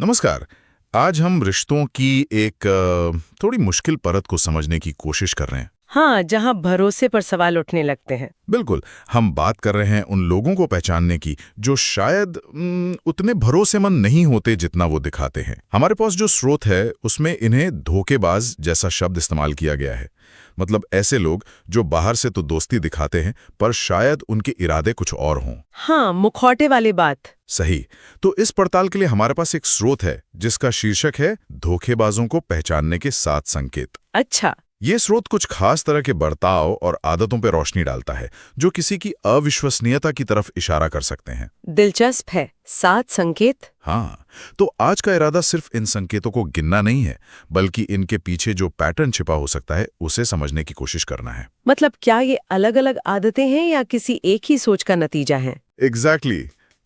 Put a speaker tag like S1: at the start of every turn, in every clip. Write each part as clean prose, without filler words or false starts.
S1: नमस्कार। आज हम रिश्तों की एक थोड़ी मुश्किल परत को समझने की कोशिश कर रहे हैं।
S2: हाँ, जहाँ भरोसे पर सवाल उठने लगते हैं।
S1: बिल्कुल, हम बात कर रहे हैं उन लोगों को पहचानने की जो शायद उतने भरोसेमंद नहीं होते जितना वो दिखाते हैं। हमारे पास जो स्रोत है उसमें इन्हें धोखेबाज जैसा शब्द इस्तेमाल किया गया है। मतलब ऐसे लोग जो बाहर से तो दोस्ती दिखाते हैं पर शायद उनके इरादे कुछ और हों।
S2: हाँ, मुखौटे वाली बात।
S1: सही। तो इस पड़ताल के लिए हमारे पास एक स्रोत है जिसका शीर्षक है धोखेबाजों को पहचानने के 7 संकेत।
S2: अच्छा।
S1: ये स्रोत कुछ खास तरह के बर्ताव और आदतों पर रोशनी डालता है जो किसी की अविश्वसनीयता की तरफ इशारा कर सकते हैं।
S2: दिलचस्प है। 7 संकेत।
S1: हाँ, तो आज का इरादा सिर्फ इन संकेतों को गिनना नहीं है बल्कि इनके पीछे जो पैटर्न छिपा हो सकता है उसे समझने की कोशिश करना है।
S2: मतलब क्या ये अलग-अलग आदतें हैं या किसी एक ही सोच का नतीजा है?
S1: एग्जैक्टली।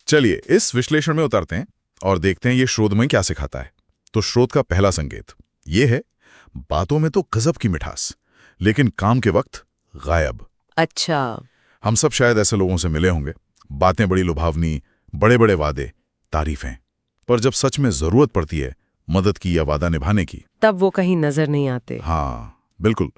S1: चलिए इस विश्लेषण में उतरते हैं और देखते हैं ये शोध में क्या सिखाता है। तो शोध का पहला संकेत ये है, बातों में तो गजब की मिठास लेकिन काम के वक्त गायब।
S2: अच्छा।
S1: हम सब शायद ऐसे लोगों से मिले होंगे। बातें बड़ी लुभावनी, बड़े बड़े वादे, तारीफें, पर जब सच में जरूरत पड़ती है मदद की या वादा निभाने की,
S2: तब वो कहीं नजर नहीं आते।
S1: हाँ बिल्कुल।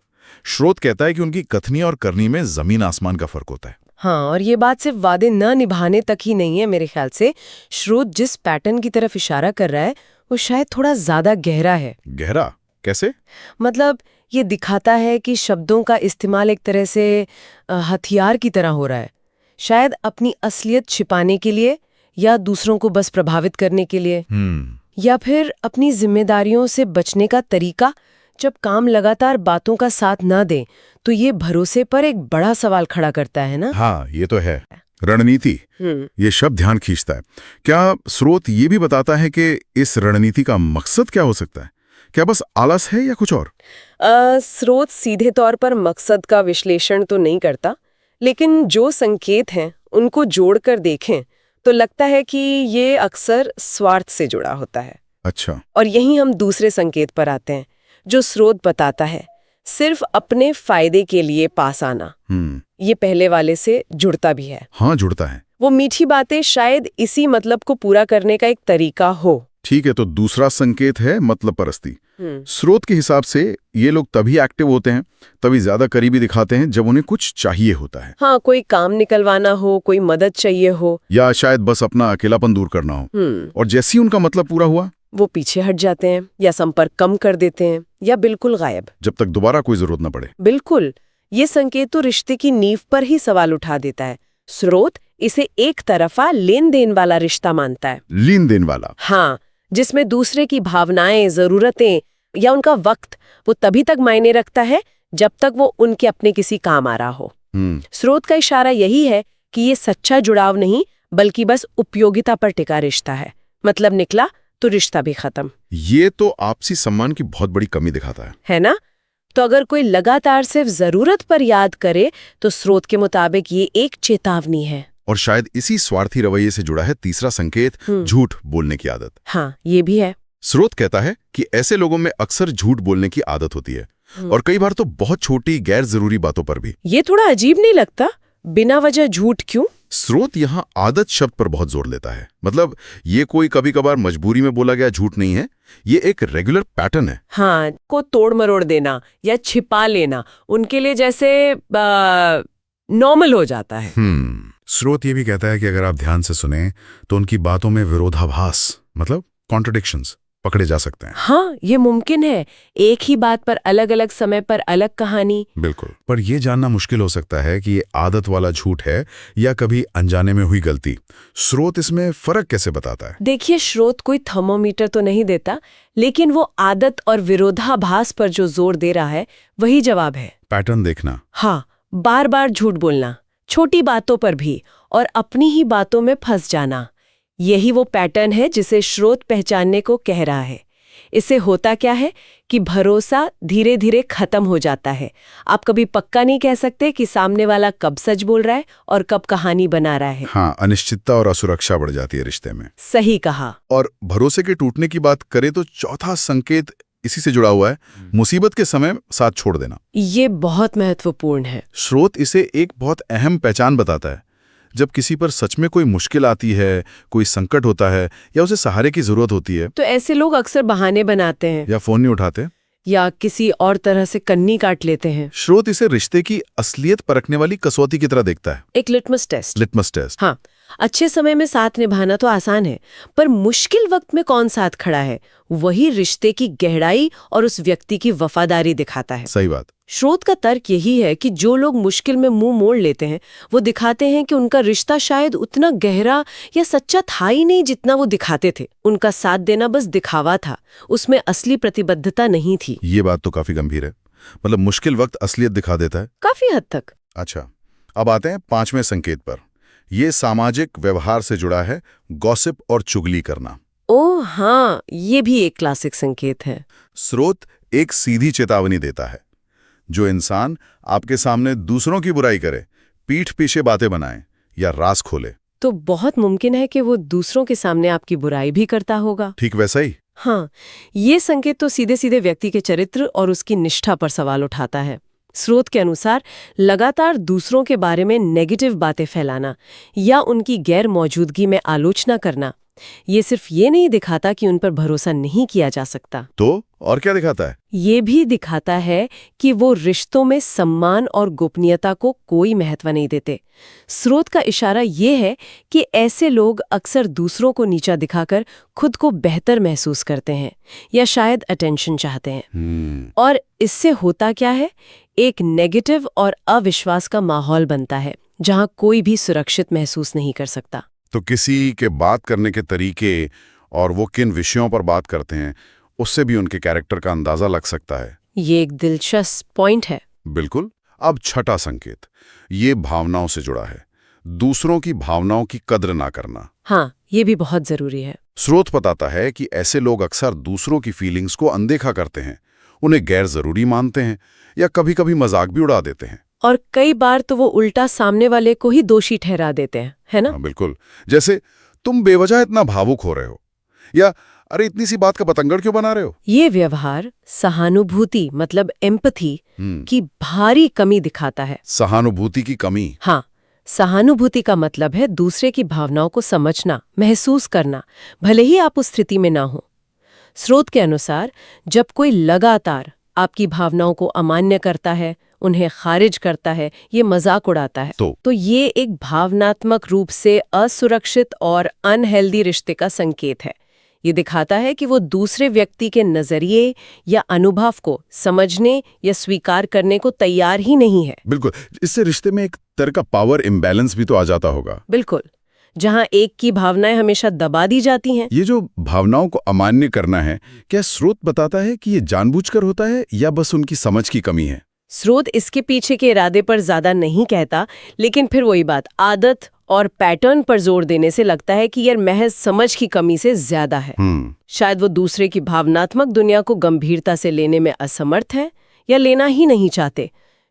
S1: स्रोत कहता है कि उनकी कथनी और करनी में जमीन आसमान का फर्क होता है।
S2: हाँ, और ये बात सिर्फ वादे न निभाने तक ही नहीं है। मेरे ख्याल से स्रोत जिस पैटर्न की तरफ इशारा कर रहा है वो शायद थोड़ा ज्यादा गहरा है।
S1: गहरा कैसे?
S2: मतलब ये दिखाता है कि शब्दों का इस्तेमाल एक तरह से हथियार की तरह हो रहा है, शायद अपनी असलियत छिपाने के लिए या दूसरों को बस प्रभावित करने के लिए, या फिर अपनी जिम्मेदारियों से बचने का तरीका। जब काम लगातार बातों का साथ न दे तो ये भरोसे पर एक बड़ा सवाल खड़ा करता है ना।
S1: हाँ ये तो है। रणनीति, ये शब्द ध्यान खींचता है। क्या स्रोत ये भी बताता है कि इस रणनीति का मकसद क्या हो सकता है? क्या बस आलस है या कुछ और?
S2: स्रोत सीधे तौर पर मकसद का विश्लेषण तो नहीं करता, लेकिन जो संकेत हैं उनको जोड़कर देखें तो लगता है कि ये अक्सर स्वार्थ से जुड़ा होता है।
S1: अच्छा।
S2: और यहीं हम दूसरे संकेत पर आते हैं जो स्रोत बताता है, सिर्फ अपने फायदे के लिए पास आना। ये पहले वाले से जुड़ता भी है।
S1: हाँ जुड़ता है।
S2: वो मीठी बातें शायद इसी मतलब को पूरा करने का एक तरीका हो।
S1: ठीक है, तो दूसरा संकेत है मतलब परस्ती। स्रोत के हिसाब से ये लोग तभी एक्टिव होते हैं, तभी ज्यादा करीबी दिखाते हैं जब उन्हें कुछ चाहिए होता है।
S2: हाँ, कोई काम निकलवाना हो, कोई मदद चाहिए हो,
S1: या शायद बस अपना अकेलापन दूर करना हो। और जैसे ही उनका मतलब पूरा हुआ
S2: वो पीछे हट जाते हैं या संपर्क कम कर देते हैं या बिल्कुल गायब,
S1: जब तक दोबारा कोई जरूरत न पड़े।
S2: बिल्कुल। ये संकेत तो रिश्ते की नींव पर ही सवाल उठा देता है। स्रोत इसे एक तरफा लेन देन वाला रिश्ता मानता है।
S1: लेन देन वाला?
S2: हाँ, जिसमें दूसरे की भावनाएं, जरूरतें या उनका वक्त वो तभी तक मायने रखता है जब तक वो उनके अपने किसी काम आ रहा हो। स्रोत का इशारा यही है कि ये सच्चा जुड़ाव नहीं बल्कि बस उपयोगिता पर टिका रिश्ता है। मतलब निकला तो रिश्ता भी खत्म।
S1: ये तो आपसी सम्मान की बहुत बड़ी कमी दिखाता
S2: है ना? तो अगर कोई लगातार सिर्फ जरूरत पर याद करे तो स्रोत के मुताबिक ये एक चेतावनी है।
S1: और शायद इसी स्वार्थी रवैये से जुड़ा है तीसरा संकेत, झूठ बोलने की आदत।
S2: हाँ, ये भी है।
S1: स्रोत कहता है कि ऐसे लोगों में अक्सर झूठ बोलने की आदत होती है, और कई बार तो बहुत छोटी गैर जरूरी बातों पर भी।
S2: ये थोड़ा अजीब नहीं लगता? बिना वजह झूठ क्यों?
S1: स्रोत यहाँ आदत शब्द पर बहुत जोर देता है। मतलब ये कोई कभी कभार मजबूरी में बोला गया झूठ नहीं है, ये एक रेगुलर पैटर्न है।
S2: हाँ, को तोड़ मरोड़ देना या छिपा लेना उनके लिए जैसे नॉर्मल हो जाता है।
S1: स्रोत ये भी कहता है कि अगर आप ध्यान से सुने तो उनकी बातों में विरोधाभास, मतलब कॉन्ट्रडिक्शंस पकड़े जा सकते हैं।
S2: हाँ, ये मुमकिन है। एक ही बात पर अलग अलग समय पर अलग कहानी।
S1: बिल्कुल। पर यह जानना मुश्किल हो सकता है कि ये आदत वाला झूठ है या कभी अनजाने में हुई गलती। स्रोत इसमें फर्क कैसे बताता है?
S2: देखिए, स्रोत कोई थर्मोमीटर तो नहीं देता, लेकिन वो आदत और विरोधाभास पर जो जोर दे रहा है वही जवाब है।
S1: पैटर्न देखना।
S2: हाँ, बार बार झूठ बोलना, छोटी बातों पर भी, और अपनी ही बातों में फंस जाना, यही वो पैटर्न है जिसे स्रोत पहचानने को कह रहा है। इससे होता क्या है कि भरोसा धीरे धीरे खत्म हो जाता है। आप कभी पक्का नहीं कह सकते कि सामने वाला कब सच बोल रहा है और कब कहानी बना रहा है।
S1: हाँ, अनिश्चितता और असुरक्षा बढ़ जाती है रिश्ते में।
S2: सही कहा।
S1: और भरोसे के टूटने की बात करें तो चौथा संकेत इसी से जुड़ा हुआ है, मुसीबत के समय साथ छोड़ देना।
S2: ये बहुत महत्वपूर्ण है।
S1: स्रोत इसे एक बहुत अहम पहचान बताता है। जब किसी पर सच में कोई मुश्किल आती है, कोई संकट होता है या उसे सहारे की जरूरत होती है,
S2: तो ऐसे लोग अक्सर बहाने बनाते हैं
S1: या फोन नहीं उठाते,
S2: या किसी और तरह से कन्नी काट लेते हैं।
S1: स्रोत इसे रिश्ते की असलियत परखने वाली कसौटी की तरह देखता है।
S2: एक लिटमस टेस्ट।
S1: Litmus test.
S2: हाँ, अच्छे समय में साथ निभाना तो आसान है, पर मुश्किल वक्त में कौन साथ खड़ा है, वही रिश्ते की गहराई और उस व्यक्ति की वफादारी दिखाता है।
S1: सही बात।
S2: स्रोत का तर्क यही है कि जो लोग मुश्किल में मुंह मोड़ लेते हैं, वो दिखाते हैं कि उनका रिश्ता शायद उतना गहरा या सच्चा था ही नहीं जितना वो दिखाते थे। उनका साथ देना बस दिखावा था, उसमें असली प्रतिबद्धता नहीं थी।
S1: ये बात तो काफी गंभीर है। मतलब मुश्किल वक्त असलियत दिखा देता है।
S2: काफी हद तक।
S1: अच्छा, अब आते हैं 5वें संकेत पर। ये सामाजिक व्यवहार से जुड़ा है, गॉसिप और चुगली करना।
S2: ओह हाँ, ये भी एक क्लासिक संकेत है।
S1: स्रोत एक सीधी चेतावनी देता है, जो इंसान आपके सामने दूसरों की बुराई करे, पीठ पीछे बातें बनाए या राज खोले,
S2: तो बहुत मुमकिन है कि वो दूसरों के सामने आपकी बुराई भी करता होगा।
S1: ठीक वैसा ही।
S2: हाँ, ये संकेत तो सीधे सीधे व्यक्ति के चरित्र और उसकी निष्ठा पर सवाल उठाता है। स्रोत के अनुसार लगातार दूसरों के बारे में नेगेटिव बातें फैलाना या उनकी गैर मौजूदगी में आलोचना करना, ये सिर्फ ये नहीं दिखाता कि उन पर भरोसा नहीं किया जा सकता।
S1: तो और क्या दिखाता है?
S2: ये भी दिखाता है कि वो रिश्तों में सम्मान और गोपनीयता को कोई महत्व नहीं देते। स्रोत का इशारा ये है कि ऐसे लोग अक्सर दूसरों को नीचा दिखाकर खुद को बेहतर महसूस करते हैं या शायद अटेंशन चाहते हैं। और इससे होता क्या है? एक नेगेटिव और अविश्वास का माहौल बनता है, जहां कोई भी सुरक्षित महसूस नहीं कर सकता।
S1: तो किसी के बात करने के तरीके और वो किन विषयों पर बात करते हैं, उससे भी उनके कैरेक्टर का अंदाजा लग सकता है।
S2: ये एक दिलचस्प पॉइंट है।
S1: बिल्कुल। अब छठा संकेत, ये भावनाओं से जुड़ा है। दूसरों की भावनाओं की कद्र ना करना।
S2: हाँ, ये भी बहुत जरूरी है।
S1: स्रोत बताता है कि ऐसे लोग अक्सर दूसरों की फीलिंग्स को अनदेखा करते हैं, उन्हें गैर जरूरी मानते हैं या कभी-कभी मजाक भी उड़ा देते हैं।
S2: और कई बार तो वो उल्टा सामने वाले को ही दोषी ठहरा देते हैं, है ना?
S1: हाँ, बिल्कुल। जैसे, तुम बेवजह इतना भावुक हो रहे हो, या अरे इतनी सी बात का पतंगड़ क्यों बना रहे हो।
S2: ये व्यवहार सहानुभूति मतलब एम्पैथी की भारी कमी दिखाता है।
S1: सहानुभूति की कमी।
S2: हाँ, सहानुभूति का मतलब है दूसरे की भावनाओं को समझना, महसूस करना, भले ही आप उस स्थिति में ना हो। स्रोत के अनुसार जब कोई लगातार आपकी भावनाओं को अमान्य करता है, उन्हें खारिज करता है, ये मजाक उड़ाता है, तो ये एक भावनात्मक रूप से असुरक्षित और अनहेल्दी रिश्ते का संकेत है। ये दिखाता है कि वो दूसरे व्यक्ति के नजरिए या अनुभव को समझने या स्वीकार करने को तैयार ही नहीं है।
S1: बिल्कुल। इससे रिश्ते में एक तरह का पावर इम्बैलेंस भी तो आ जाता होगा।
S2: बिल्कुल, जहां एक की भावनाएं हमेशा दबा दी जाती हैं।
S1: ये जो भावनाओं को अमान्य करना है, क्या स्रोत बताता है कि ये जानबूझकर होता है या बस उनकी समझ की कमी है?
S2: स्रोत इसके पीछे के इरादे पर ज्यादा नहीं कहता, लेकिन फिर वही बात, आदत और पैटर्न पर जोर देने से लगता है कि यार महज समझ की कमी से ज्यादा है। शायद वो दूसरे की भावनात्मक दुनिया को गंभीरता से लेने में असमर्थ है या लेना ही नहीं चाहते।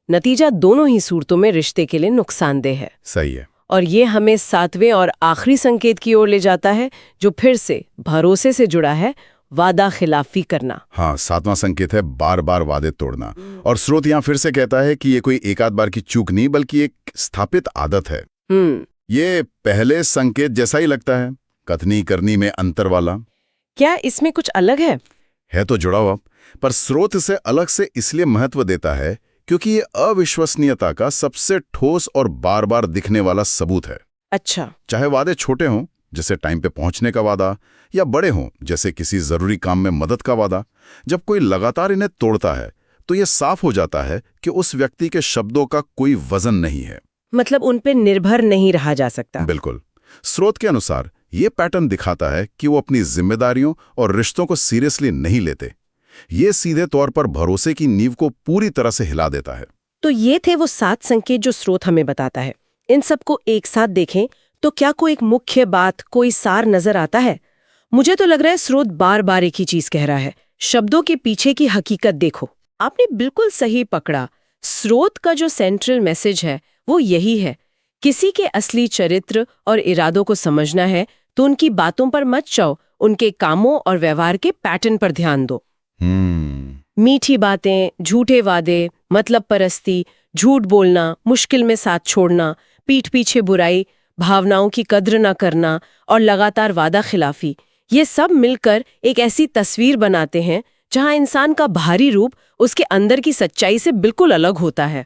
S2: नतीजा दोनों ही सूरतों में रिश्ते के लिए नुकसानदेह है।
S1: सही है।
S2: और ये हमें 7वें और आखिरी संकेत की ओर ले जाता है, जो फिर से भरोसे से जुड़ा है, वादा खिलाफी करना।
S1: हाँ, 7वां संकेत है बार बार वादे तोड़ना। और स्रोत यहाँ फिर से कहता है कि ये कोई एक आध बार की चूक नहीं, बल्कि एक स्थापित आदत है। ये पहले संकेत जैसा ही लगता है, कथनी करनी में अंतर वाला।
S2: क्या इसमें कुछ अलग है?
S1: है तो जुड़ा हुआ, पर स्रोत इसे अलग से इसलिए महत्व देता है क्योंकि ये अविश्वसनीयता का सबसे ठोस और बार बार दिखने वाला सबूत है।
S2: अच्छा।
S1: चाहे वादे छोटे हों, जैसे टाइम पे पहुंचने का वादा, या बड़े हों, जैसे किसी जरूरी काम में मदद का वादा, जब कोई लगातार इन्हें तोड़ता है तो ये साफ हो जाता है कि उस व्यक्ति के शब्दों का कोई वजन नहीं है।
S2: मतलब उन पे निर्भर नहीं रहा जा सकता।
S1: बिल्कुल। स्रोत के अनुसार ये पैटर्न दिखाता है कि वो अपनी जिम्मेदारियों और रिश्तों को सीरियसली नहीं लेते। ये सीधे तौर पर भरोसे की नींव को पूरी तरह से हिला देता है।
S2: तो ये थे वो 7 संकेत जो स्रोत हमें बताता है। इन सबको एक साथ देखें तो क्या कोई एक मुख्य बात, कोई सार नजर आता है? मुझे तो लग रहा है स्रोत बार बार एक ही चीज कह रहा है, शब्दों के पीछे की हकीकत देखो। आपने बिल्कुल सही पकड़ा। स्रोत का जो सेंट्रल मैसेज है वो यही है, किसी के असली चरित्र और इरादों को समझना है तो उनकी बातों पर मत जाओ, उनके कामों और व्यवहार के पैटर्न पर ध्यान दो। मीठी बातें, झूठे वादे, मतलब परस्ती, झूठ बोलना, मुश्किल में साथ छोड़ना, पीठ पीछे बुराई, भावनाओं की कद्र न करना और लगातार वादा खिलाफी, ये सब मिलकर एक ऐसी तस्वीर बनाते हैं जहां इंसान का बाहरी रूप उसके अंदर की सच्चाई से बिल्कुल अलग होता है।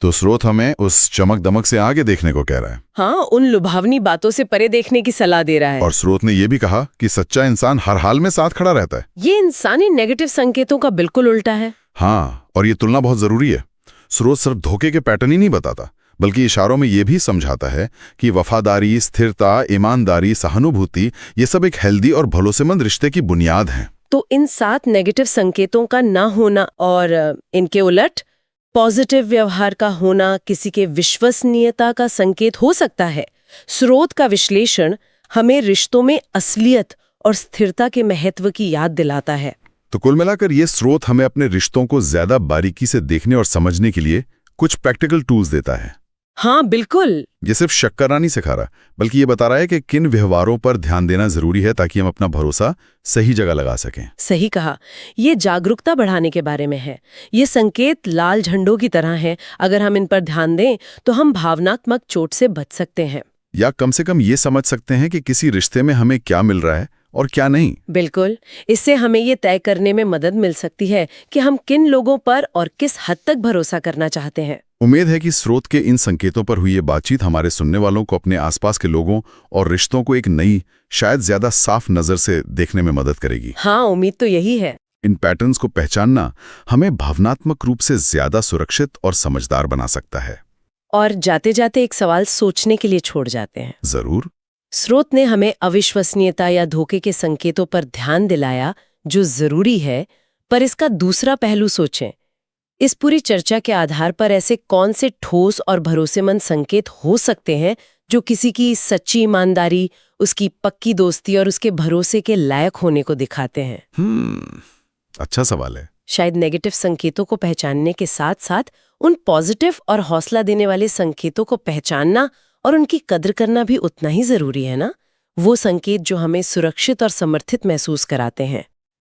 S1: तो स्रोत हमें उस चमक दमक से आगे देखने को कह रहा है।
S2: हाँ, उन लुभावनी बातों से परे देखने की सलाह दे रहा है।
S1: और स्रोत ने यह भी कहा कि सच्चा इंसान हर हाल में साथ खड़ा रहता है।
S2: ये इंसानी नेगेटिव संकेतों का बिल्कुल उल्टा है।
S1: हाँ, और ये तुलना बहुत जरूरी है। स्रोत सिर्फ धोखे के पैटर्न ही नहीं बताता, बल्कि इशारों में यह भी समझाता है कि वफादारी, स्थिरता, ईमानदारी, सहानुभूति, ये सब एक हेल्दी और भरोसेमंद रिश्ते की बुनियाद हैं।
S2: तो इन 7 नेगेटिव संकेतों का ना होना और इनके उलट पॉजिटिव व्यवहार का होना किसी के विश्वसनीयता का संकेत हो सकता है। स्रोत का विश्लेषण हमें रिश्तों में असलियत और स्थिरता के महत्व की याद दिलाता है।
S1: तो कुल मिलाकर ये स्रोत हमें अपने रिश्तों को ज्यादा बारीकी से देखने और समझने के लिए कुछ प्रैक्टिकल टूल्स देता है।
S2: हाँ, बिल्कुल।
S1: ये सिर्फ शक करना नहीं सिखा रहा, बल्कि ये बता रहा है कि किन व्यवहारों पर ध्यान देना जरूरी है ताकि हम अपना भरोसा सही जगह लगा सकें।
S2: सही कहा। ये जागरूकता बढ़ाने के बारे में है। ये संकेत लाल झंडों की तरह हैं। अगर हम इन पर ध्यान दें तो हम भावनात्मक चोट से बच सकते हैं,
S1: या कम से कम ये समझ सकते हैं कि किसी रिश्ते में हमें क्या मिल रहा है और क्या नहीं।
S2: बिल्कुल। इससे हमें ये तय करने में मदद मिल सकती है कि हम किन लोगों पर और किस हद तक भरोसा करना चाहते हैं।
S1: उम्मीद है कि स्रोत के इन संकेतों पर हुई ये बातचीत हमारे सुनने वालों को अपने आसपास के लोगों और रिश्तों को एक नई, शायद ज्यादा साफ नजर से देखने में मदद करेगी।
S2: हाँ, उम्मीद तो यही है।
S1: इन पैटर्न्स को पहचानना हमें भावनात्मक रूप से ज्यादा सुरक्षित और समझदार बना सकता है।
S2: और जाते जाते एक सवाल सोचने के लिए छोड़ जाते हैं।
S1: जरूर।
S2: स्रोत ने हमें अविश्वसनीयता या धोखे के संकेतों पर ध्यान दिलाया, जो जरूरी है, पर इसका दूसरा पहलू सोचें। इस पूरी चर्चा के आधार पर ऐसे कौन से ठोस और भरोसेमंद संकेत हो सकते हैं जो किसी की सच्ची ईमानदारी, उसकी पक्की दोस्ती और उसके भरोसे के लायक होने को दिखाते हैं?
S1: अच्छा सवाल है।
S2: शायद नेगेटिव संकेतों को पहचानने के साथ साथ उन पॉजिटिव और हौसला देने वाले संकेतों को पहचानना और उनकी कद्र करना भी उतना ही जरूरी है ना? वो संकेत जो हमें सुरक्षित और समर्थित महसूस कराते हैं।